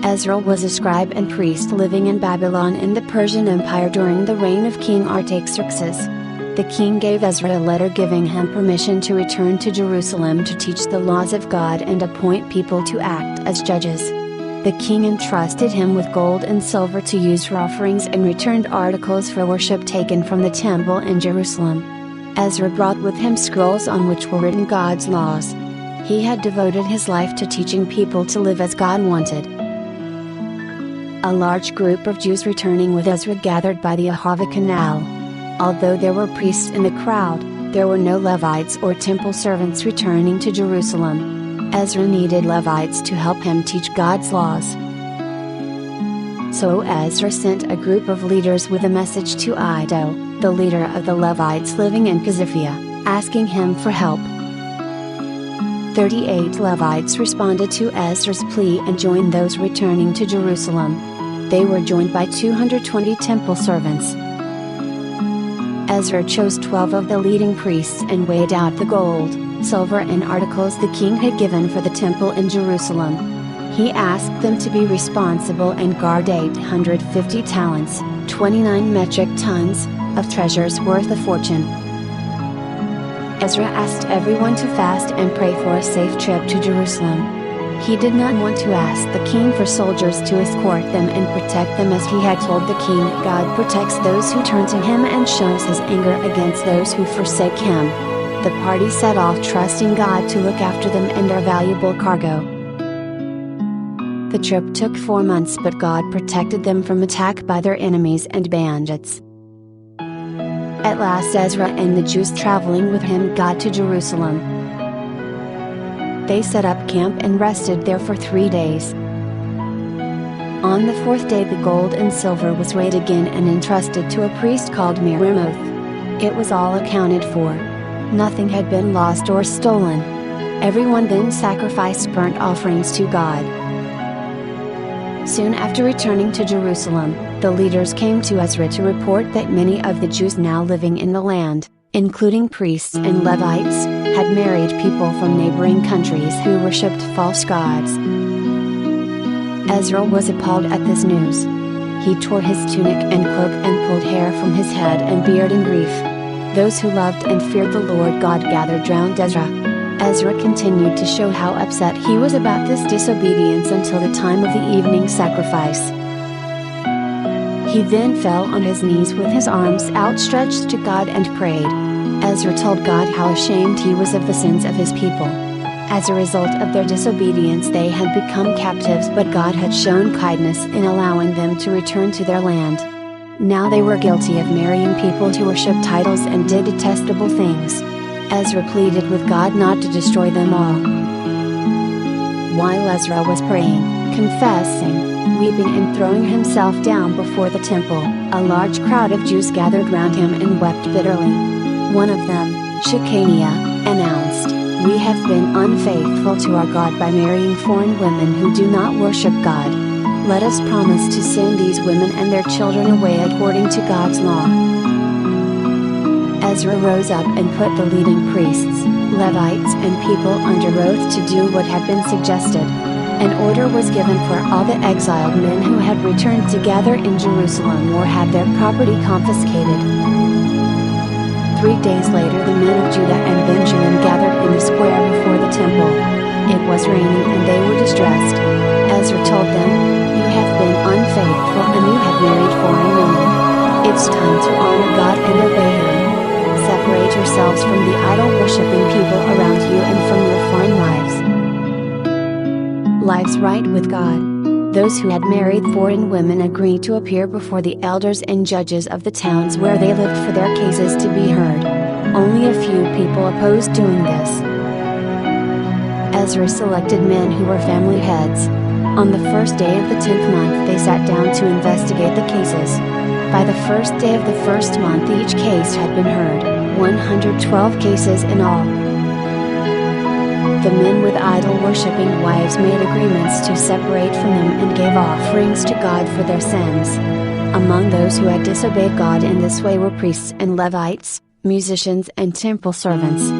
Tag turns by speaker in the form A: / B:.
A: Ezra was a scribe and priest living in Babylon in the Persian Empire during the reign of King Artaxerxes. The king gave Ezra a letter giving him permission to return to Jerusalem to teach the laws of God and appoint people to act as judges. The king entrusted him with gold and silver to use for offerings and returned articles for worship taken from the temple in Jerusalem. Ezra brought with him scrolls on which were written God's laws. He had devoted his life to teaching people to live as God wanted. A large group of Jews returning with Ezra gathered by the Ahava Canal. Although there were priests in the crowd, there were no Levites or temple servants returning to Jerusalem. Ezra needed Levites to help him teach God's laws. So Ezra sent a group of leaders with a message to Iddo, the leader of the Levites living in Kaziphia, asking him for help. 38 Levites responded to Ezra's plea and joined those returning to Jerusalem. They were joined by 220 temple servants. Ezra chose 12 of the leading priests and weighed out the gold, silver and articles the king had given for the temple in Jerusalem. He asked them to be responsible and guard 850 talents, 29 metric tons, of treasures worth a fortune. Ezra asked everyone to fast and pray for a safe trip to Jerusalem. He did not want to ask the king for soldiers to escort them and protect them, as he had told the king God protects those who turn to him and shows his anger against those who forsake him. The party set off trusting God to look after them and their valuable cargo. The trip took 4 months, but God protected them from attack by their enemies and bandits. At last Ezra and the Jews traveling with him got to Jerusalem. They set up camp and rested there for 3 days. On the 4th day the gold and silver was weighed again and entrusted to a priest called Meremoth. It was all accounted for. Nothing had been lost or stolen. Everyone then sacrificed burnt offerings to God. Soon after returning to Jerusalem, the leaders came to Ezra to report that many of the Jews now living in the land, including priests and Levites, had married people from neighboring countries who worshipped false gods. Ezra was appalled at this news. He tore his tunic and cloak and pulled hair from his head and beard in grief. Those who loved and feared the Lord God gathered round Ezra. Ezra continued to show how upset he was about this disobedience until the time of the evening sacrifice. He then fell on his knees with his arms outstretched to God and prayed. Ezra told God how ashamed he was of the sins of his people. As a result of their disobedience they had become captives, but God had shown kindness in allowing them to return to their land. Now they were guilty of marrying people to worship idols and did detestable things. Ezra pleaded with God not to destroy them all. While Ezra was praying, confessing, weeping and throwing himself down before the temple, a large crowd of Jews gathered round him and wept bitterly. One of them, Shechaniah, announced, "We have been unfaithful to our God by marrying foreign women who do not worship God. Let us promise to send these women and their children away according to God's law." Ezra rose up and put the leading priests, Levites and people under oath to do what had been suggested. An order was given for all the exiled men who had returned to gather in Jerusalem or had their property confiscated. 3 days later the men of Judah and Benjamin gathered in the square before the temple. It was raining and they were distressed. Ezra told them, "You have been unfaithful and you have married foreign women. It's time to honor God and obey Him. Separate yourselves from the idol-worshipping people around you and from your foreign wives." Lives right with God. Those who had married foreign women agreed to appear before the elders and judges of the towns where they lived for their cases to be heard. Only a few people opposed doing this. Ezra selected men who were family heads. On the first day of the 10th month they sat down to investigate the cases. By the first day of the first month each case had been heard, 112 cases in all. The men with idol-worshipping wives made agreements to separate from them and gave offerings to God for their sins. Among those who had disobeyed God in this way were priests and Levites, musicians and temple servants.